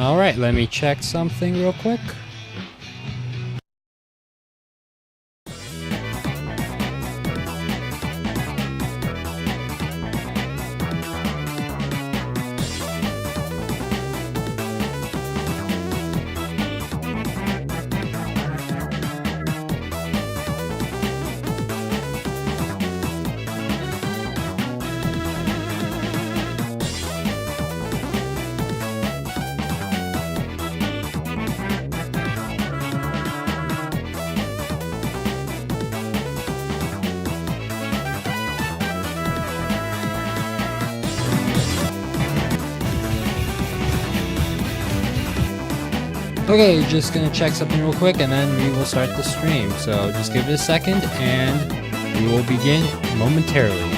Alright, let me check something real quick. Okay, just gonna check something real quick and then we will start the stream. So just give it a second and we will begin momentarily.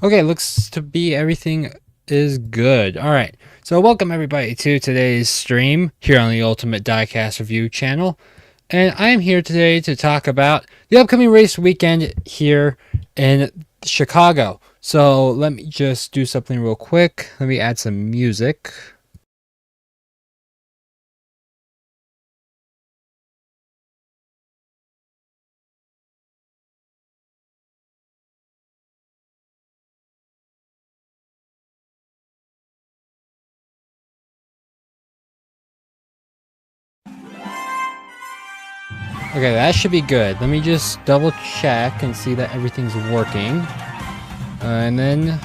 Okay, looks to be everything is good. Alright, so welcome everybody to today's stream here on the Ultimate Diecast Review channel. And I am here today to talk about the upcoming race weekend here in Chicago. So let me just do something real quick. Let me add some music. Okay, that should be good. Let me just double check and see that everything's working. And then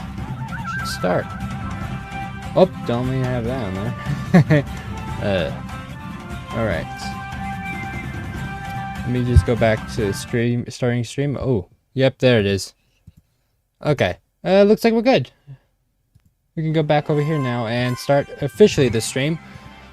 should start. Oh, don't even have that on there. Alright. Let me just go back to starting stream. Oh, yep, there it is. Okay. Looks like we're good. We can go back over here now and start officially the stream.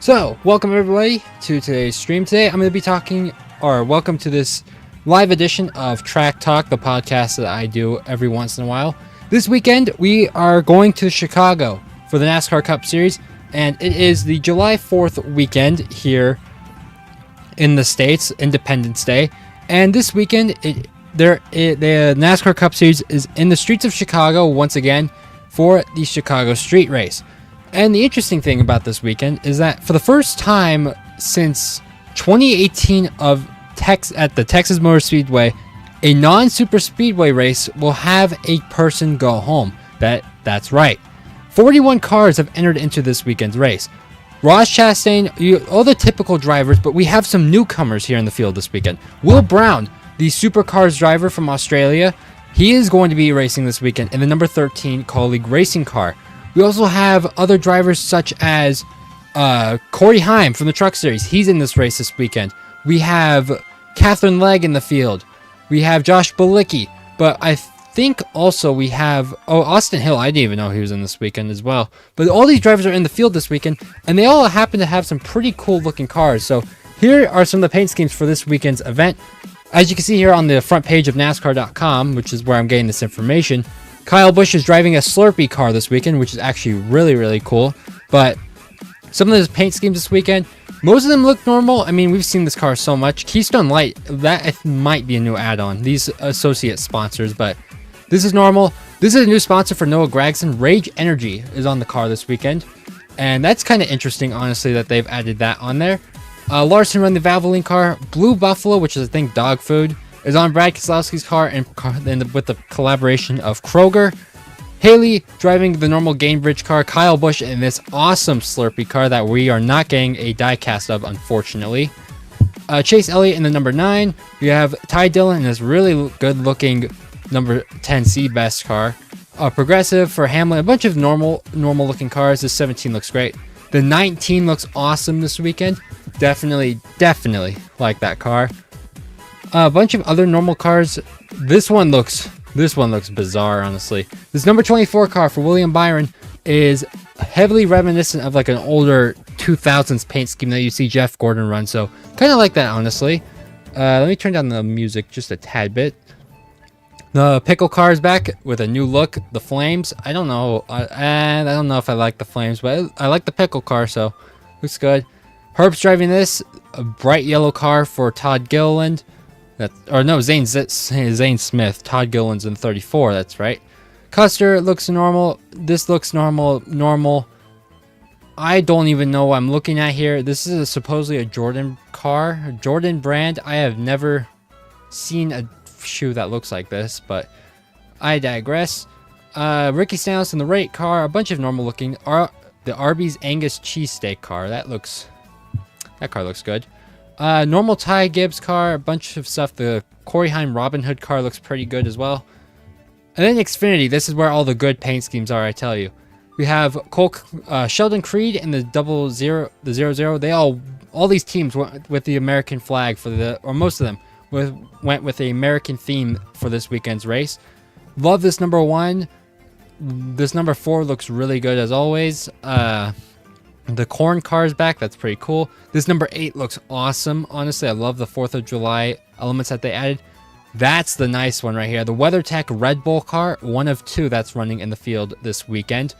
So, welcome everybody to today's stream. Today I'm going to be talking, or welcome to this live edition of Track Talk, the podcast that I do every once in a while. This weekend we are going to Chicago for the NASCAR Cup Series, and it is the July 4th weekend here in the States, Independence Day. And this weekend, the NASCAR Cup Series is in the streets of Chicago once again for the Chicago Street Race. And the interesting thing about this weekend is that for the first time since 2018 at the Texas Motor Speedway, a non-super speedway race will have a person go home. That's right. 41 cars have entered into this weekend's race. Ross Chastain, all the typical drivers, but we have some newcomers here in the field this weekend. Will Brown, the supercars driver from Australia, he is going to be racing this weekend in the number 13 colleague racing car. We also have other drivers such as Corey Heim from the Truck Series. He's in this race this weekend. We have Catherine Legg in the field. We have Josh Bilicki. But I think also we have Austin Hill. I didn't even know he was in this weekend as well. But all these drivers are in the field this weekend, and they all happen to have some pretty cool looking cars. So here are some of the paint schemes for this weekend's event. As you can see here on the front page of NASCAR.com, which is where I'm getting this information, Kyle Busch is driving a Slurpee car this weekend, which is actually really, really cool. But some of those paint schemes this weekend, most of them look normal. I mean, we've seen this car so much. Keystone Light, that might be a new add-on. These associate sponsors, but this is normal. This is a new sponsor for Noah Gragson. Rage Energy is on the car this weekend. And that's kind of interesting, honestly, that they've added that on there. Larson run the Valvoline car. Blue Buffalo, which is, I think, dog food, is on Brad Keselowski's car and with the collaboration of Kroger. Haley driving the normal Gainbridge car. Kyle Busch in this awesome Slurpee car that we are not getting a diecast of, unfortunately. Chase Elliott in the number 9. We have Ty Dillon in this really good looking number 10 Seabass car. Progressive for Hamlin. A bunch of normal looking cars. This 17 looks great. The 19 looks awesome this weekend. Definitely like that car. A bunch of other normal cars. This one looks bizarre, honestly. This number 24 car for William Byron is heavily reminiscent of like an older 2000s paint scheme that you see Jeff Gordon run. So kind of like that, honestly. Let me turn down the music just a tad bit. The pickle car is back with a new look. The flames, I don't know. And I don't know if I like the flames, but I like the pickle car, so looks good. Herb's driving this. A bright yellow car for Todd Gilliland. Zane Smith. Todd Gilliland's in 34, that's right. Custer looks normal. This looks normal. I don't even know what I'm looking at here. This is supposedly a Jordan car. A Jordan brand. I have never seen a shoe that looks like this, but I digress. Ricky Stenhouse in the right car. A bunch of normal looking. The Arby's Angus cheesesteak car. That car looks good. Normal Ty Gibbs car. A bunch of stuff. The Corey Heim Robin Hood car looks pretty good as well. And then Xfinity. This is where all the good paint schemes are, I tell you. We have Sheldon Creed and the 00. They all these teams went with the American flag or most of them went with the American theme for this weekend's race. Love this number 1. This number 4 looks really good as always. The corn car is back. That's pretty cool. This number 8 looks awesome. Honestly, I love the 4th of July elements that they added. That's the nice one right here. The WeatherTech Red Bull car, 1 of 2 that's running in the field this weekend.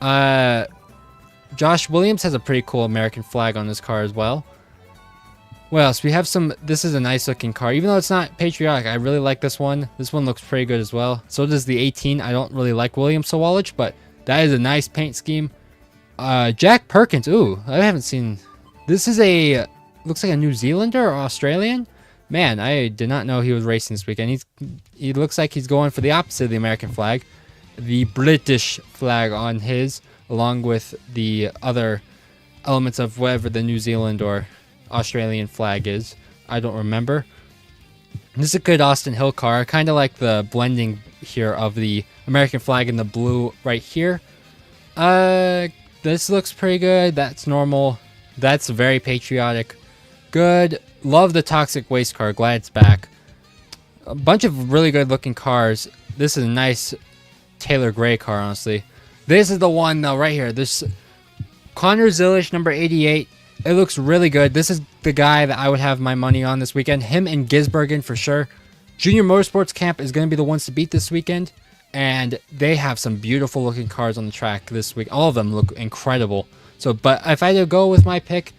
Josh Williams has a pretty cool American flag on his car as well. What else? We have this is a nice looking car. Even though it's not patriotic, I really like this one. This one looks pretty good as well. So does the 18. I don't really like Williams so much, but that is a nice paint scheme. Jack Perkins. Ooh, I haven't seen. This is looks like a New Zealander or Australian. Man, I did not know he was racing this weekend. He looks like he's going for the opposite of the American flag. The British flag on his, along with the other elements of whatever the New Zealand or Australian flag is. I don't remember. This is a good Austin Hill car. I kind of like the blending here of the American flag and the blue right here. This looks pretty good. That's normal. That's very patriotic. Good. Love the Toxic Waste car. Glad it's back. A bunch of really good looking cars. This is a nice Taylor Gray car, honestly. This is the one though right here. This Connor Zillish number 88. It looks really good. This is the guy that I would have my money on this weekend. Him and Gisbergen for sure. Junior Motorsports Camp is going to be the ones to beat this weekend, and they have some beautiful looking cars on the track this week. All of them look incredible. So, but if I had to go with my pick,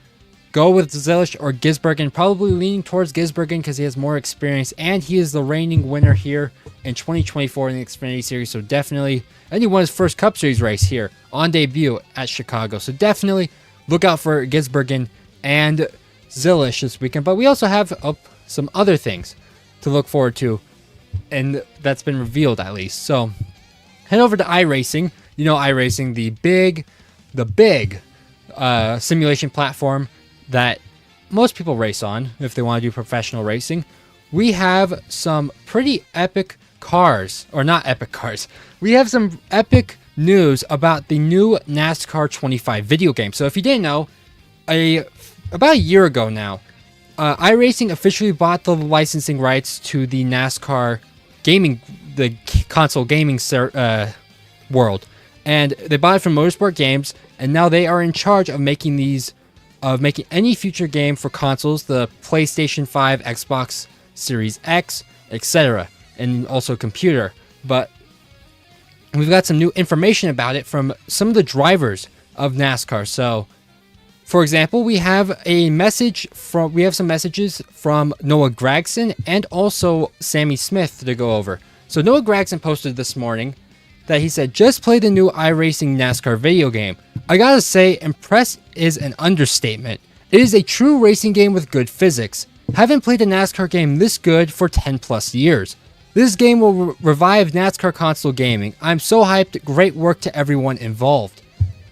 go with Zillish or Gisbergen. Probably leaning towards Gisbergen because he has more experience, and he is the reigning winner here in 2024 in the Xfinity Series. So definitely, and he won his first Cup Series race here on debut at Chicago. So definitely look out for Gisbergen and Zillish this weekend. But we also have some other things to look forward to, and that's been revealed at least. So head over to iRacing. You know iRacing, the big simulation platform that most people race on if they want to do professional racing. We have some pretty epic cars, or not epic cars. We have some epic news about the new NASCAR 25 video game. So if you didn't know, about a year ago now, iRacing officially bought the licensing rights to the NASCAR gaming, the console gaming world, and they bought it from Motorsport Games, and now they are in charge of making any future game for consoles, the PlayStation 5, Xbox Series X, etc., and also computer. But we've got some new information about it from some of the drivers of NASCAR. So, for example, we have some messages from Noah Gragson and also Sammy Smith to go over. So Noah Gragson posted this morning that he said, just play the new iRacing NASCAR video game. I gotta say, impressed is an understatement. It is a true racing game with good physics. Haven't played a NASCAR game this good for 10 plus years. This game will revive NASCAR console gaming. I'm so hyped. Great work to everyone involved.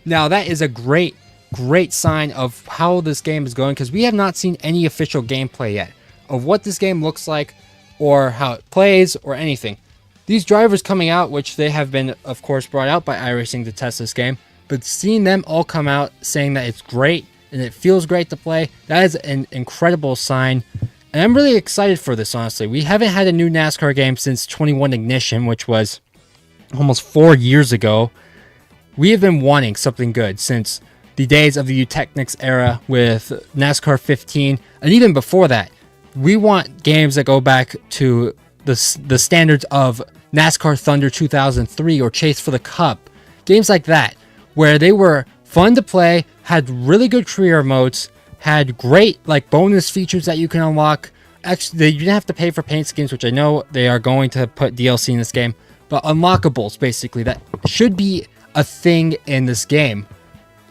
Now that is a great sign of how this game is going, because we have not seen any official gameplay yet of what this game looks like or how it plays or anything. These drivers coming out, which they have been, of course, brought out by iRacing to test this game, but seeing them all come out saying that it's great and it feels great to play, that is an incredible sign. And I'm really excited for this, honestly. We haven't had a new NASCAR game since 21 Ignition, which was almost 4 years ago. We have been wanting something good since the days of the Eutechnics era with NASCAR 15, and even before that. We want games that go back to the standards of NASCAR Thunder 2003 or Chase for the Cup. Games like that, where they were fun to play, had really good career modes, had great like bonus features that you can unlock. Actually, you didn't have to pay for paint skins, which I know they are going to put DLC in this game, but unlockables basically that should be a thing in this game.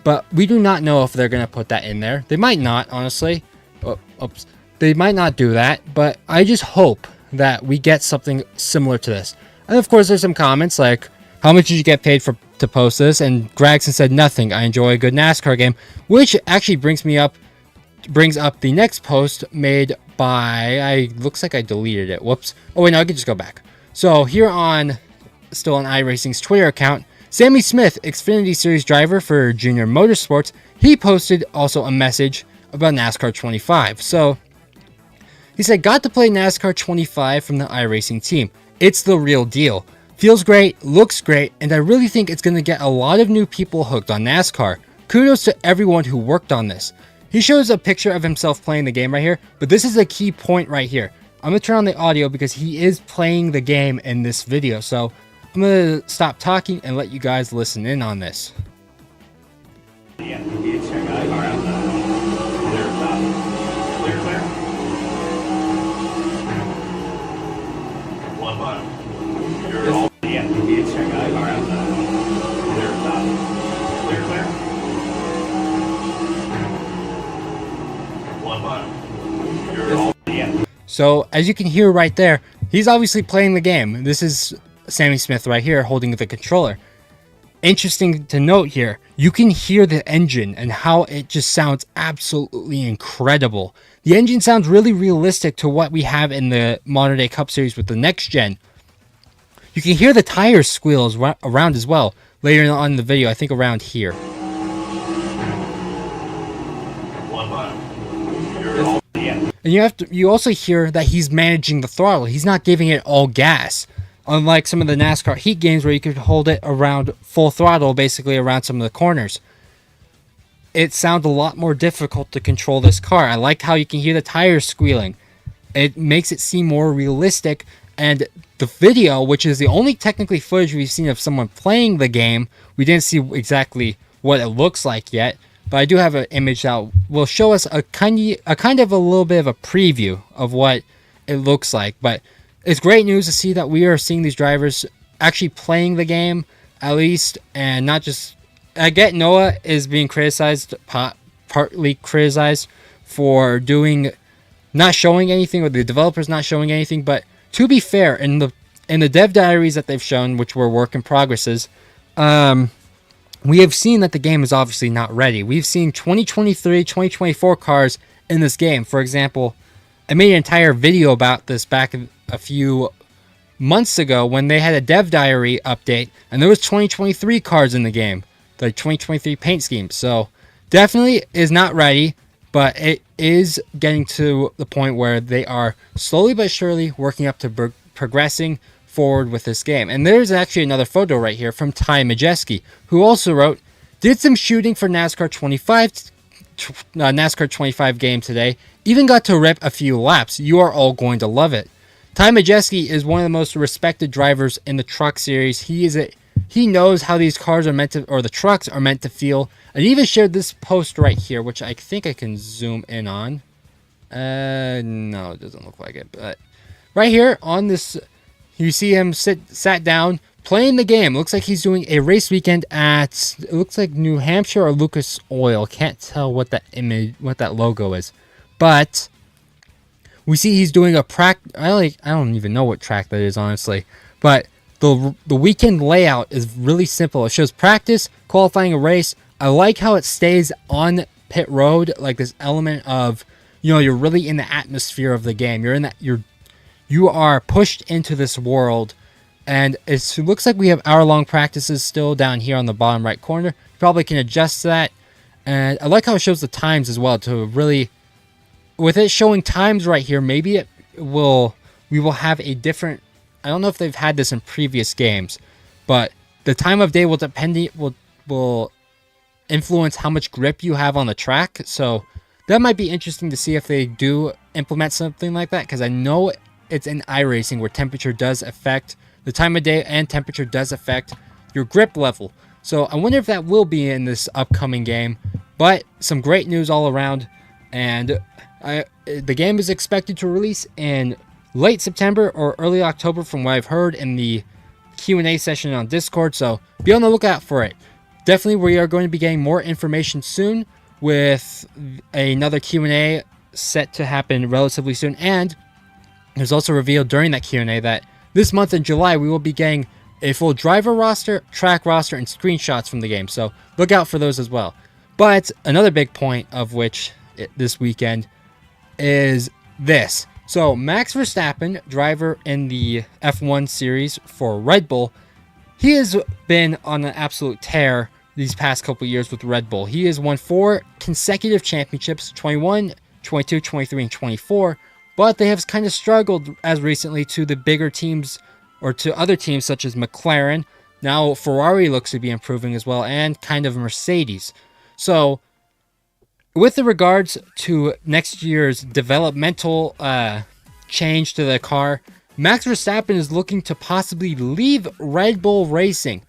But we do not know if they're going to put that in there. They might not, honestly. Oops. They might not do that, but I just hope that we get something similar to this. And of course, there's some comments like, how much did you get paid to post this? And Gregson said, nothing. I enjoy a good NASCAR game, which actually brings up the next post made by, looks like I deleted it. Whoops. Oh wait, no, I can just go back. So here still on iRacing's Twitter account, Sammy Smith, Xfinity Series driver for Junior Motorsports, he posted also a message about NASCAR 25. So he said, got to play NASCAR 25 from the iRacing team. It's the real deal. Feels great, looks great, and I really think it's going to get a lot of new people hooked on NASCAR. Kudos to everyone who worked on this. He shows a picture of himself playing the game right here, but this is a key point right here. I'm going to turn on the audio because he is playing the game in this video, so I'm going to stop talking and let you guys listen in on this. Yeah, you check out car outside. Clear, stop. Clear, clear. One bottom. You're all. Yeah, you check out car outside. Clear, stop. Clear, clear. One bottom. You're all. Yeah. So as you can hear right there, he's obviously playing the game. This is Sammy Smith right here holding the controller. Interesting to note here, you can hear the engine and how it just sounds absolutely incredible. The engine sounds really realistic to what we have in the modern day Cup Series with the next gen. You can hear the tires squeals around as well later on in the video, I think around here. One bottom. You're all. Yeah. And you also hear that he's managing the throttle. He's not giving it all gas. Unlike some of the NASCAR Heat games where you could hold it around full throttle, basically around some of the corners. It sounds a lot more difficult to control this car. I like how you can hear the tires squealing. It makes it seem more realistic. And the video, which is the only technically footage we've seen of someone playing the game, we didn't see exactly what it looks like yet. But I do have an image that will show us a kind of a little bit of a preview of what it looks like. But it's great news to see that we are seeing these drivers actually playing the game, at least, and not just. I get Noah is being criticized, partly criticized for not showing anything, or the developers not showing anything. But to be fair, in the dev diaries that they've shown, which were work in progresses, we have seen that the game is obviously not ready. We've seen 2023, 2024 cars in this game. For example, I made an entire video about this back a few months ago when they had a dev diary update, and there was 2023 cars in the game, the 2023 paint scheme. So definitely is not ready, but it is getting to the point where they are slowly but surely working up to progressing forward with this game. And there's actually another photo right here from Ty Majeski, who also wrote, did some shooting for NASCAR 25 game today, even got to rip a few laps. You are all going to love it. Ty Majeski is one of the most respected drivers in the truck series. He knows how these cars are meant to, or the trucks are meant to feel. And he even shared this post right here, which I think I can zoom in on. No, it doesn't look like it. But right here on this, you see him sat down playing the game. Looks like he's doing a race weekend at, it looks like New Hampshire or Lucas Oil. Can't tell what that logo is. But we see he's doing a I don't even know what track that is, honestly. But the weekend layout is really simple. It shows practice, qualifying, a race. I like how it stays on pit road, like this element of, you're really in the atmosphere of the game. You are pushed into this world, and it looks like we have hour-long practices still down here on the bottom right corner. You probably can adjust that. And I like how it shows the times as well to really, with it showing times right here, maybe we will have a different, I don't know if they've had this in previous games, but the time of day will influence how much grip you have on the track. So that might be interesting to see if they do implement something like that, because I know it's in iRacing where temperature does affect the time of day, and temperature does affect your grip level. So I wonder if that will be in this upcoming game. But some great news all around, and the game is expected to release in late September or early October from what I've heard in the Q&A session on Discord, so be on the lookout for it. Definitely we are going to be getting more information soon with another Q&A set to happen relatively soon, and there's also revealed during that Q&A that this month in July we will be getting a full driver roster, track roster, and screenshots from the game, so look out for those as well. But another big point of which this weekend is this. So Max Verstappen, driver in the F1 series for Red Bull, he has been on an absolute tear these past couple years with Red Bull. He has won 4 consecutive championships, 21, 22, 23, and 24, but they have kind of struggled as recently to the bigger teams or to other teams such as McLaren. Now Ferrari looks to be improving as well, and kind of Mercedes. So with the regards to next year's developmental change to the car, Max Verstappen is looking to possibly leave Red Bull Racing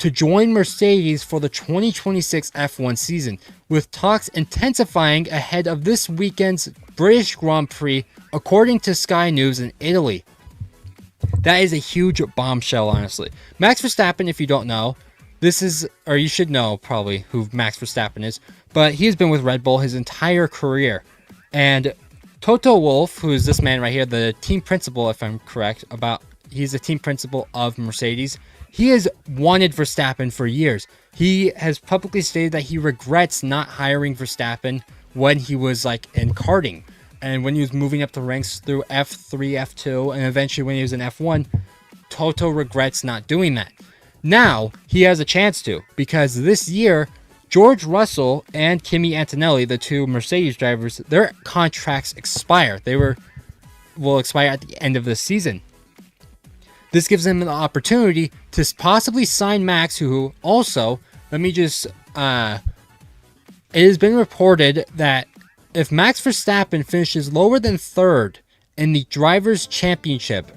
to join Mercedes for the 2026 F1 season, with talks intensifying ahead of this weekend's British Grand Prix, according to Sky News in Italy. That is a huge bombshell, honestly. Max Verstappen, if you don't know, this is, or you should know probably who Max Verstappen is, but he has been with Red Bull his entire career. And Toto Wolff, who is this man right here, the team principal, if I'm correct, he's the team principal of Mercedes. He has wanted Verstappen for years. He has publicly stated that he regrets not hiring Verstappen when he was like in karting, and when he was moving up the ranks through F3, F2, and eventually when he was in F1, Toto regrets not doing that. Now, he has a chance to, because this year, George Russell and Kimi Antonelli, the two Mercedes drivers, their contracts expire. Will expire at the end of the season. This gives them an opportunity to possibly sign Max, who also, it has been reported that if Max Verstappen finishes lower than third in the Drivers' Championship,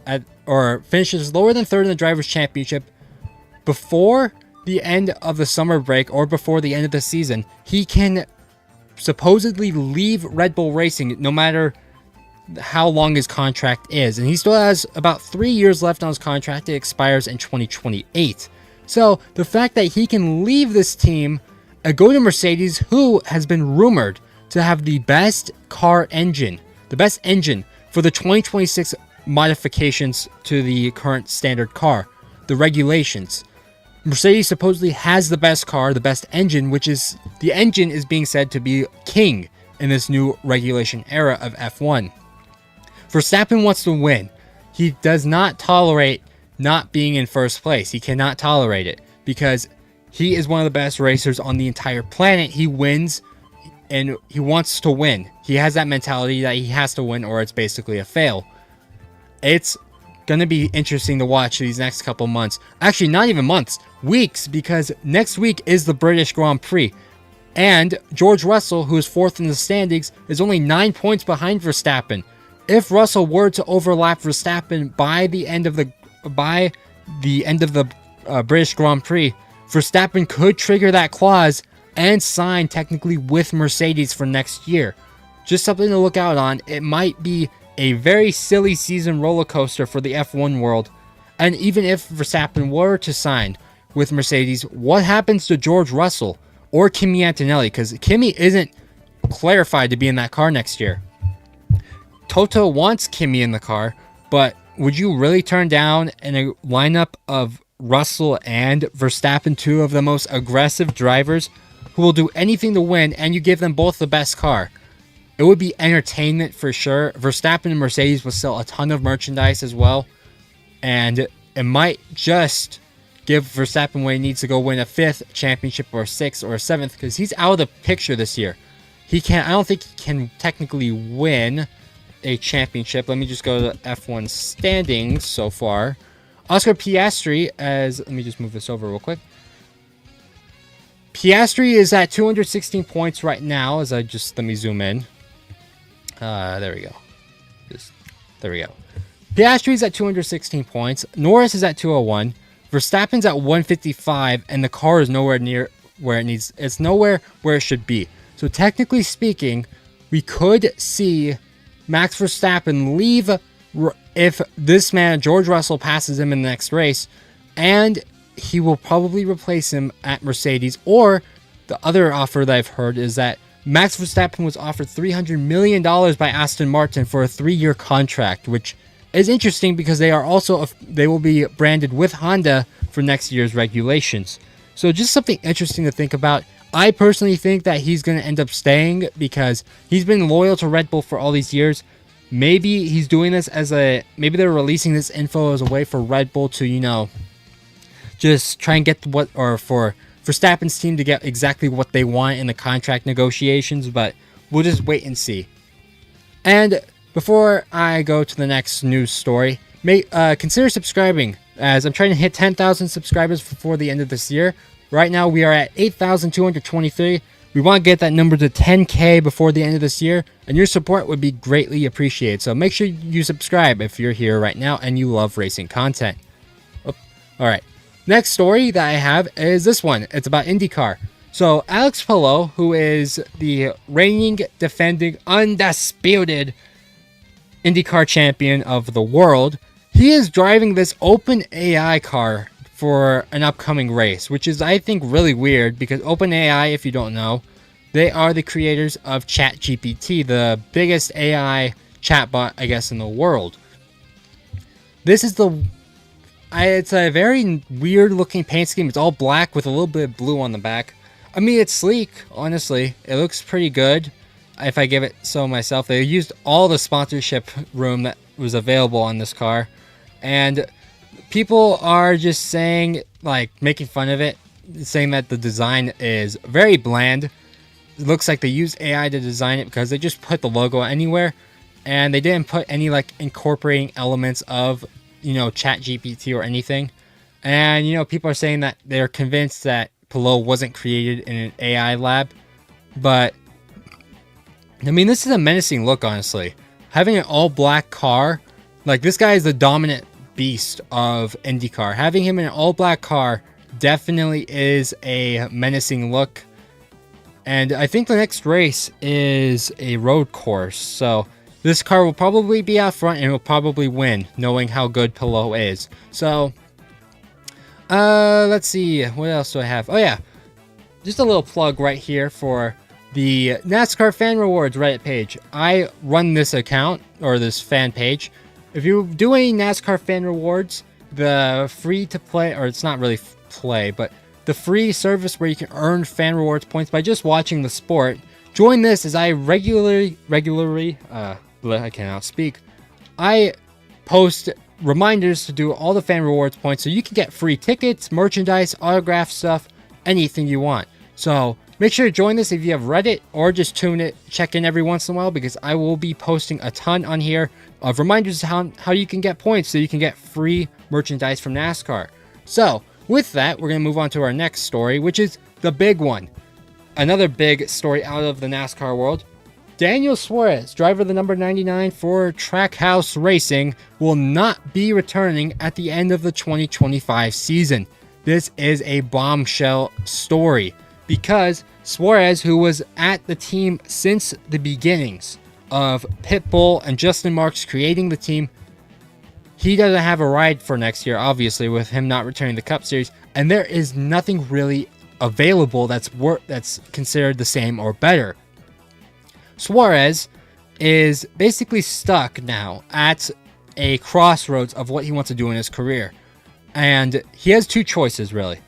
before the end of the summer break or before the end of the season, he can supposedly leave Red Bull Racing no matter how long his contract is. And he still has about 3 years left on his contract. It expires in 2028. So the fact that he can leave this team and go to Mercedes, who has been rumored to have the best engine for the 2026 modifications to the current standard car, the regulations. Mercedes supposedly has the best car, the best engine, the engine is being said to be king in this new regulation era of F1. Verstappen wants to win. He does not tolerate not being in first place. He cannot tolerate it because he is one of the best racers on the entire planet. He wins and he wants to win. He has that mentality that he has to win or it's basically a fail. It's going to be interesting to watch these next couple months. Actually, not even months, weeks, because next week is the British Grand Prix. And George Russell, who is 4th in the standings, is only 9 points behind Verstappen. If Russell were to overlap Verstappen by the end of the British Grand Prix, Verstappen could trigger that clause and sign technically with Mercedes for next year. Just something to look out on. It might be a very silly season roller coaster for the F1 world. And even if Verstappen were to sign with Mercedes, what happens to George Russell or Kimi Antonelli? Because Kimi isn't clarified to be in that car next year. Toto wants Kimi in the car, but would you really turn down in a lineup of Russell and Verstappen, two of the most aggressive drivers who will do anything to win, and you give them both the best car? It would be entertainment for sure. Verstappen and Mercedes will sell a ton of merchandise as well, and it might just give Verstappen what he needs to go win a 5th championship or a 6th or a 7th, because he's out of the picture this year. I don't think he can technically win a championship. Let me just go to the F1 standings so far. Oscar Piastri, let me just move this over real quick. Piastri is at 216 points right now. As let me zoom in. There we go. There we go. Piastri's at 216 points. Norris is at 201. Verstappen's at 155, and the car is nowhere near where it needs. It's nowhere where it should be. So technically speaking, we could see Max Verstappen leave if this man, George Russell, passes him in the next race, and he will probably replace him at Mercedes. Or the other offer that I've heard is that Max Verstappen was offered $300 million by Aston Martin for a 3-year contract, which is interesting because they will be branded with Honda for next year's regulations. So just something interesting to think about. I personally think that he's going to end up staying because he's been loyal to Red Bull for all these years. Maybe he's doing this maybe they're releasing this info as a way for Red Bull to, just try and get for Verstappen's team to get exactly what they want in the contract negotiations, but we'll just wait and see. And before I go to the next news story, consider subscribing, as I'm trying to hit 10,000 subscribers before the end of this year. Right now we are at 8,223. We want to get that number to 10K before the end of this year, and your support would be greatly appreciated. So make sure you subscribe if you're here right now and you love racing content. Alright, next story that I have is this one. It's about IndyCar. So Alex Palou, who is the reigning, defending, undisputed IndyCar champion of the world, he is driving this OpenAI car for an upcoming race, which is, I think, really weird because OpenAI, if you don't know, they are the creators of ChatGPT, the biggest AI chatbot, I guess, in the world. This is it's a very weird looking paint scheme. It's all black with a little bit of blue on the back. I mean, it's sleek, honestly. It looks pretty good, if I give it so myself. They used all the sponsorship room that was available on this car, and people are just saying, making fun of it, saying that the design is very bland. It looks like they used AI to design it because they just put the logo anywhere, and they didn't put any incorporating elements of ChatGPT or anything. And people are saying that they're convinced that Palou wasn't created in an AI lab, but I mean, this is a menacing look, honestly. Having an all-black car, this guy is the dominant beast of IndyCar. Having him in an all-black car definitely is a menacing look. And I think the next race is a road course. So this car will probably be out front and will probably win, knowing how good Palou is. So, let's see. What else do I have? Oh, yeah. Just a little plug right here for the NASCAR Fan Rewards Reddit page. I run this account, or this fan page. If you do any NASCAR Fan Rewards, the free-to-play, or it's not really play, but the free service where you can earn fan rewards points by just watching the sport, join this as I regularly, I cannot speak, I post reminders to do all the fan rewards points so you can get free tickets, merchandise, autograph stuff, anything you want. So make sure to join this if you have Reddit, or just check in every once in a while, because I will be posting a ton on here of reminders of how you can get points so you can get free merchandise from NASCAR. So with that, we're going to move on to our next story, which is the big one. Another big story out of the NASCAR world. Daniel Suarez, driver of the number 99 for Trackhouse Racing, will not be returning at the end of the 2025 season. This is a bombshell story, because Suarez, who was at the team since the beginnings of Pitbull and Justin Marks creating the team, he doesn't have a ride for next year, obviously, with him not returning the Cup Series, and there is nothing really available that's considered the same or better. Suarez is basically stuck now at a crossroads of what he wants to do in his career, and he has two choices, really.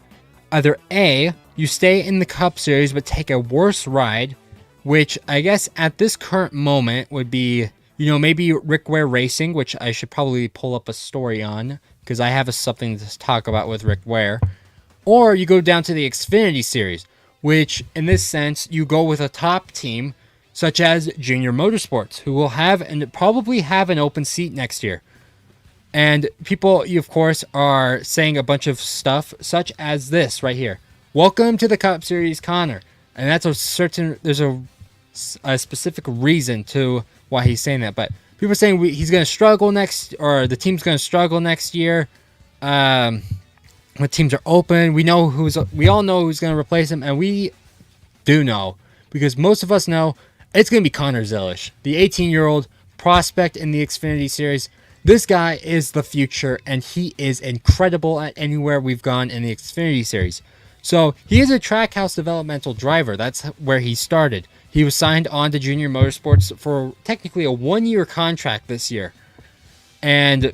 Either A, you stay in the Cup Series but take a worse ride, which I guess at this current moment would be, maybe Rickware Racing, which I should probably pull up a story on, because I have something to talk about with Rickware. Or you go down to the Xfinity Series, which in this sense, you go with a top team, such as Junior Motorsports, who will probably have an open seat next year. And people, of course, are saying a bunch of stuff, such as this right here. Welcome to the Cup Series, Connor. And that's there's a specific reason to why he's saying that. But people are saying he's going to struggle or the team's going to struggle next year. When teams are open, we all know who's going to replace him, and we do know, because most of us know, it's going to be Connor Zillish, the 18-year-old prospect in the Xfinity Series. This guy is the future, and he is incredible at anywhere we've gone in the Xfinity Series. So he is a Trackhouse developmental driver. That's where he started. He was signed on to Junior Motorsports for technically a 1-year contract this year. And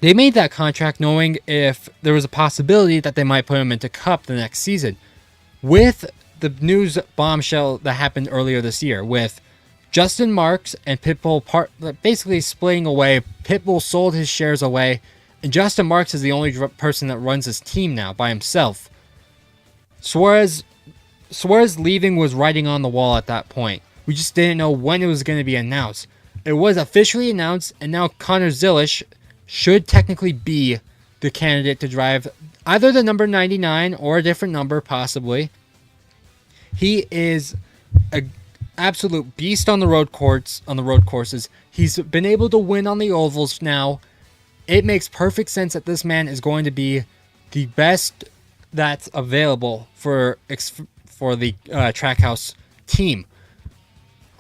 they made that contract knowing if there was a possibility that they might put him into Cup the next season. With the news bombshell that happened earlier this year, with Justin Marks and Pitbull basically splitting away. Pitbull sold his shares away, and Justin Marks is the only person that runs his team now by himself. Suarez leaving was writing on the wall at that point. We just didn't know when it was going to be announced. It was officially announced, and now Connor Zillish should technically be the candidate to drive either the number 99 or a different number, possibly. He is an absolute beast on the road courses. He's been able to win on the ovals now. It makes perfect sense that this man is going to be the best that's available for the Trackhouse team.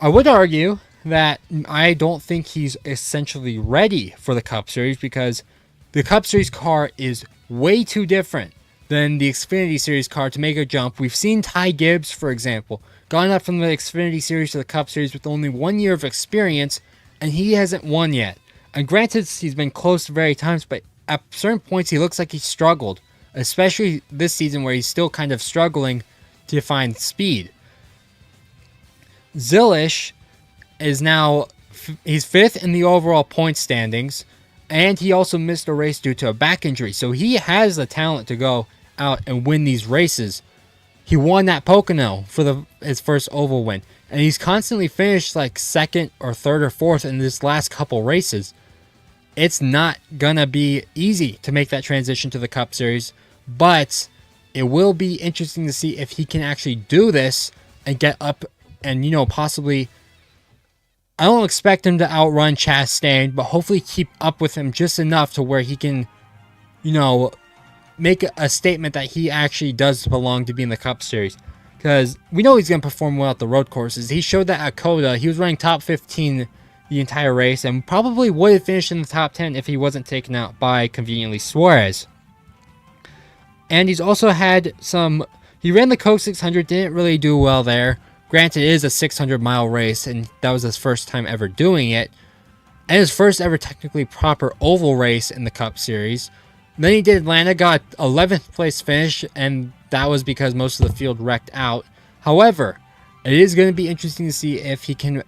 I would argue that I don't think he's essentially ready for the Cup Series, because the Cup Series car is way too different than the Xfinity Series car to make a jump. We've seen Ty Gibbs, for example, gone up from the Xfinity Series to the Cup Series with only 1 year of experience, and he hasn't won yet. And granted, he's been close very times, but at certain points he looks like he struggled, especially this season where he's still kind of struggling to find speed. Zillish is now, he's 5th in the overall point standings, and he also missed a race due to a back injury. So he has the talent to go out and win these races. He won that Pocono for his first oval win, and he's constantly finished like 2nd or 3rd or 4th in this last couple races. It's not gonna be easy to make that transition to the Cup Series, but it will be interesting to see if he can actually do this and get up and, possibly, I don't expect him to outrun Chastain, but hopefully keep up with him just enough to where he can, make a statement that he actually does belong to be in the Cup Series. Because we know he's going to perform well at the road courses. He showed that at Coda. He was running top 15 the entire race, and probably would have finished in the top 10 if he wasn't taken out by, conveniently, Suarez. And he's also had he ran the Coke 600, didn't really do well there. Granted, it is a 600-mile race, and that was his first time ever doing it. And his first ever technically proper oval race in the Cup Series. Then he did Atlanta, got 11th place finish, and that was because most of the field wrecked out. However, it is going to be interesting to see if he can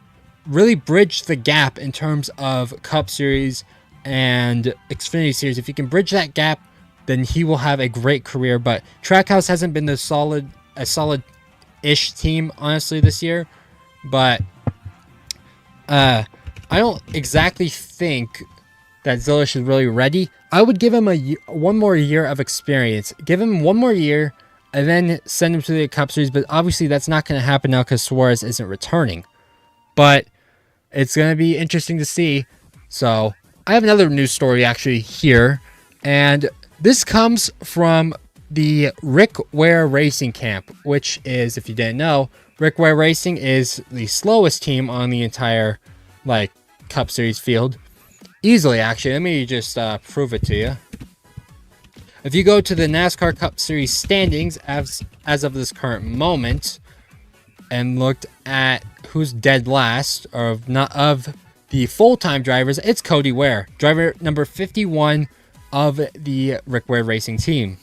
really bridge the gap in terms of Cup Series and Xfinity Series. If he can bridge that gap, then he will have a great career. But Trackhouse hasn't been a solid-ish team, honestly, this year. But I don't exactly think that Zillish is really ready. I would give him one more year of experience. Give him 1 more year, and then send him to the Cup Series. But obviously, that's not going to happen now because Suarez isn't returning. But it's going to be interesting to see. So I have another news story actually here, and this comes from the Rickware Racing camp, which is, if you didn't know, Rickware Racing is the slowest team on the entire Cup Series field. Easily, actually. Let me just prove it to you. If you go to the NASCAR Cup Series standings as of this current moment, and looked at who's dead last of the full-time drivers, it's Cody Ware, driver number 51 of the Rickware Racing team.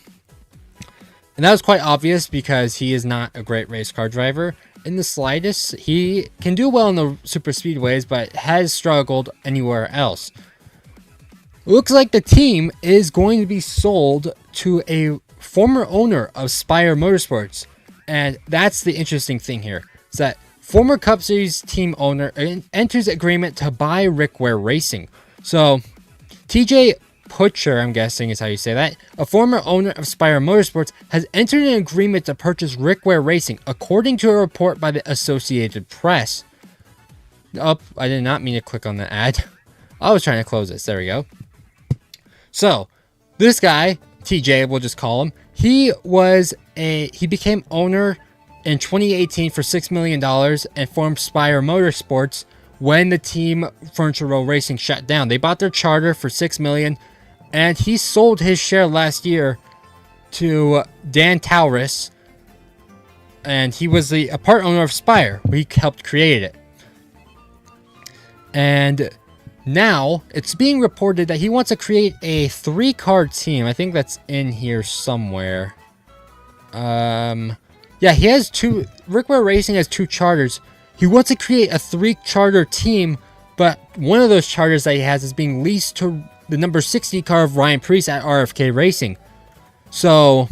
And that was quite obvious because he is not a great race car driver in the slightest. He can do well in the super speedways, but has struggled anywhere else. Looks like the team is going to be sold to a former owner of Spire Motorsports. And that's the interesting thing here. Is that former Cup Series team owner enters agreement to buy Rickware Racing. So TJ Putcher, I'm guessing is how you say that, a former owner of Spire Motorsports, has entered an agreement to purchase Rickware Racing, according to a report by the Associated Press. Oh, I did not mean to click on the ad. I was trying to close this. There we go. So, this guy, TJ, we'll just call him, he became owner in 2018 for $6 million and formed Spire Motorsports when the team Furniture Row Racing shut down. They bought their charter for $6 million, and he sold his share last year to Dan Taurus, and he was a part owner of Spire. He helped create it. And now it's being reported that he wants to create a 3-car team. I think that's in here somewhere. Yeah, he has 2. Rickware Racing has 2 charters. He wants to create a 3-charter team, but one of those charters that he has is being leased to the number 60 car of Ryan Preece at RFK Racing. So,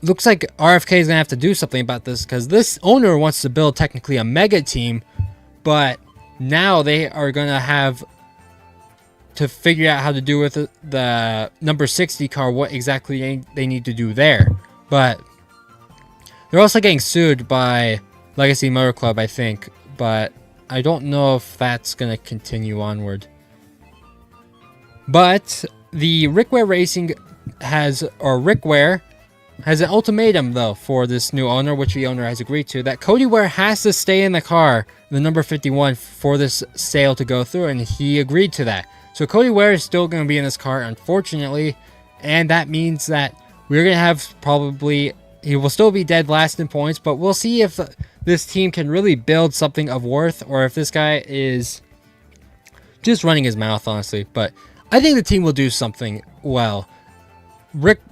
looks like RFK is going to have to do something about this, because this owner wants to build technically a mega team, but now they are going to have to figure out how to do with the number 60 car, what exactly they need to do there. But they're also getting sued by Legacy Motor Club, I think, but I don't know if that's going to continue onward. But the Rickware Racing Rickware has an ultimatum, though, for this new owner, which the owner has agreed to, that Cody Ware has to stay in the car, the number 51, for this sale to go through, and he agreed to that. So Cody Ware is still going to be in this car, unfortunately, and that means that we're going to have probably... He will still be dead last in points, but we'll see if this team can really build something of worth, or if this guy is just running his mouth, honestly. But I think the team will do something well.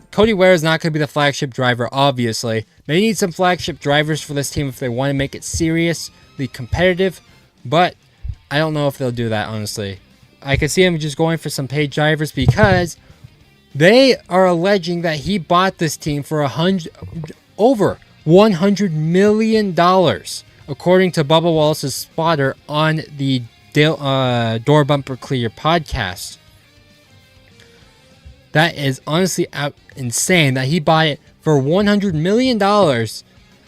Cody Ware is not going to be the flagship driver, obviously. They need some flagship drivers for this team if they want to make it seriously competitive, but I don't know if they'll do that, honestly. I could see him just going for some paid drivers, because they are alleging that he bought this team for over $100 million, according to Bubba Wallace's spotter on the Door Bumper Clear podcast. That is honestly insane that he bought it for $100 million,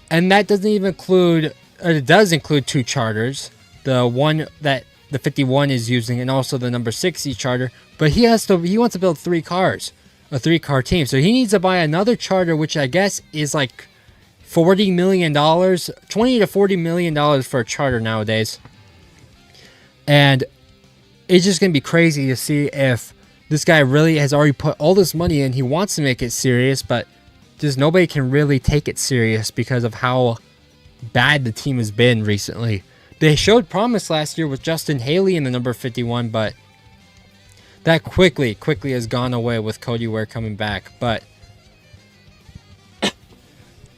and that doesn't even include, it does include 2 charters, the one that the 51 is using, and also the number 60 charter. But he wants to build 3 cars, a 3-car team. So he needs to buy another charter, which I guess is like $40 million, $20 to $40 million for a charter nowadays. And it's just going to be crazy to see if this guy really has already put all this money in. He wants to make it serious, but just nobody can really take it serious because of how bad the team has been recently. They showed promise last year with Justin Haley in the number 51, but that quickly has gone away with Cody Ware coming back. But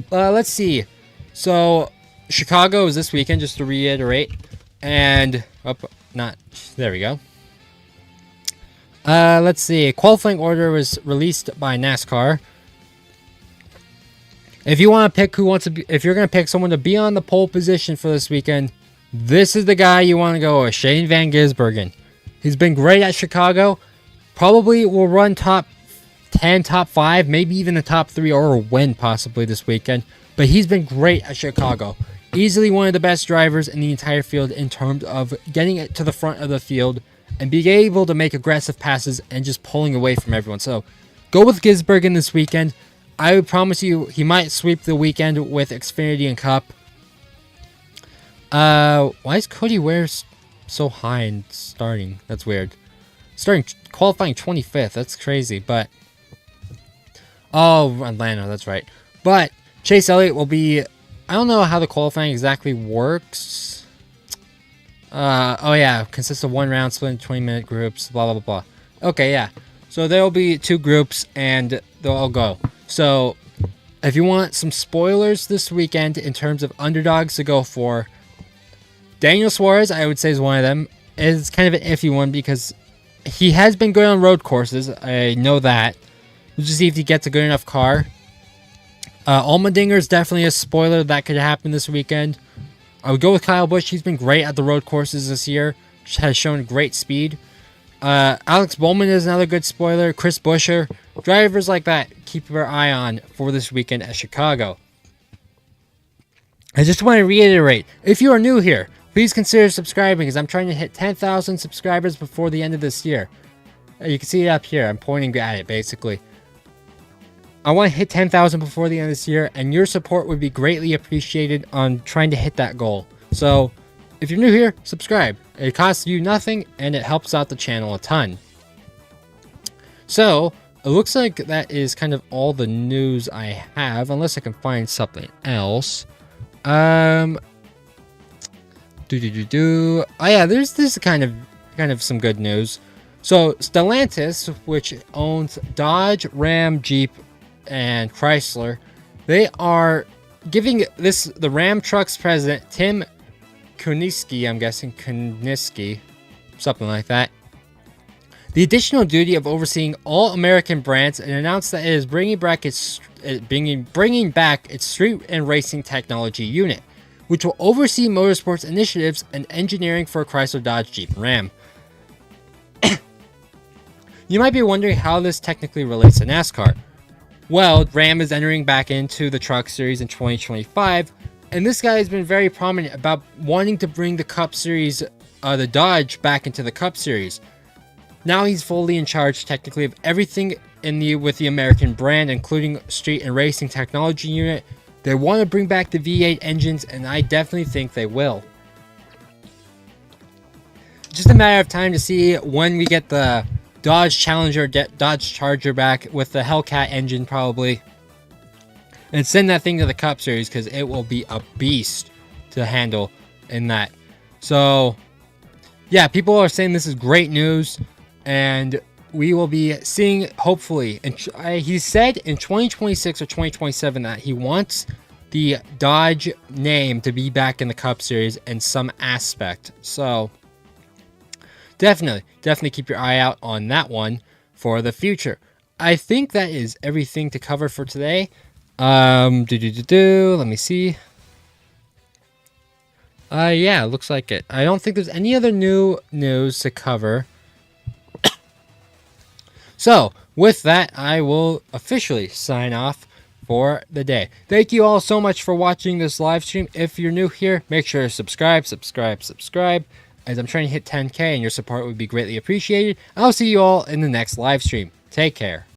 let's see. So Chicago is this weekend, just to reiterate, and there we go. Let's see. Qualifying order was released by NASCAR. If you want to pick if you're going to pick someone to be on the pole position for this weekend, this is the guy you want to go with, Shane Van Gisbergen. He's been great at Chicago. Probably will run top 10, top 5, maybe even the top 3, or win possibly this weekend. But he's been great at Chicago. Easily one of the best drivers in the entire field in terms of getting it to the front of the field and being able to make aggressive passes and just pulling away from everyone. So go with Gisbergen this weekend. I would promise you he might sweep the weekend with Xfinity and Cup. Why is Cody Ware so high in starting? That's weird. Qualifying 25th. That's crazy, but... Oh, Atlanta, that's right. But Chase Elliott will be... I don't know how the qualifying exactly works. Oh yeah, consists of 1 round split in 20-minute groups, blah, blah, blah, blah. Okay, yeah. So there will be 2 groups, and they'll all go. So, if you want some spoilers this weekend in terms of underdogs to go for, Daniel Suarez, I would say, is one of them. It's kind of an iffy one because he has been good on road courses. I know that. We'll just see if he gets a good enough car. Allmendinger is definitely a spoiler that could happen this weekend. I would go with Kyle Busch. He's been great at the road courses this year. Has shown great speed. Alex Bowman is another good spoiler. Chris Buescher. Drivers like that, keep your eye on for this weekend at Chicago. I just want to reiterate, if you are new here, please consider subscribing because I'm trying to hit 10,000 subscribers before the end of this year. You can see it up here. I'm pointing at it, basically. I want to hit 10,000 before the end of this year, and your support would be greatly appreciated on trying to hit that goal. So, if you're new here, subscribe. It costs you nothing, and it helps out the channel a ton. So, it looks like that is kind of all the news I have, unless I can find something else. Oh yeah, there's kind of some good news. So, Stellantis, which owns Dodge, Ram, Jeep, and Chrysler, they are giving the Ram Trucks president, Tim Kuniski, I'm guessing Kuniski, something like that, the additional duty of overseeing all American brands, and announced that it is bringing back its street and racing technology unit, which will oversee motorsports initiatives and engineering for Chrysler, Dodge, Jeep, and Ram. You might be wondering how this technically relates to NASCAR. Well, Ram is entering back into the Truck Series in 2025, and this guy has been very prominent about wanting to bring the Cup Series, the Dodge, back into the Cup Series. Now he's fully in charge, technically, of everything with the American brand, including street and racing technology unit. They want to bring back the V8 engines, and I definitely think they will. Just a matter of time to see when we get the Dodge Challenger, Dodge Charger back with the Hellcat engine, probably. And send that thing to the Cup Series, because it will be a beast to handle in that. So, yeah, people are saying this is great news. And we will be seeing, hopefully, and he said in 2026 or 2027 that he wants the Dodge name to be back in the Cup Series in some aspect. So, definitely keep your eye out on that one for the future. I think that is everything to cover for today. Let me see. Yeah, looks like it. I don't think there's any other new news to cover. So, with that, I will officially sign off for the day. Thank you all so much for watching this live stream. If you're new here, make sure to subscribe, as I'm trying to hit 10K, and your support would be greatly appreciated. I'll see you all in the next live stream. Take care.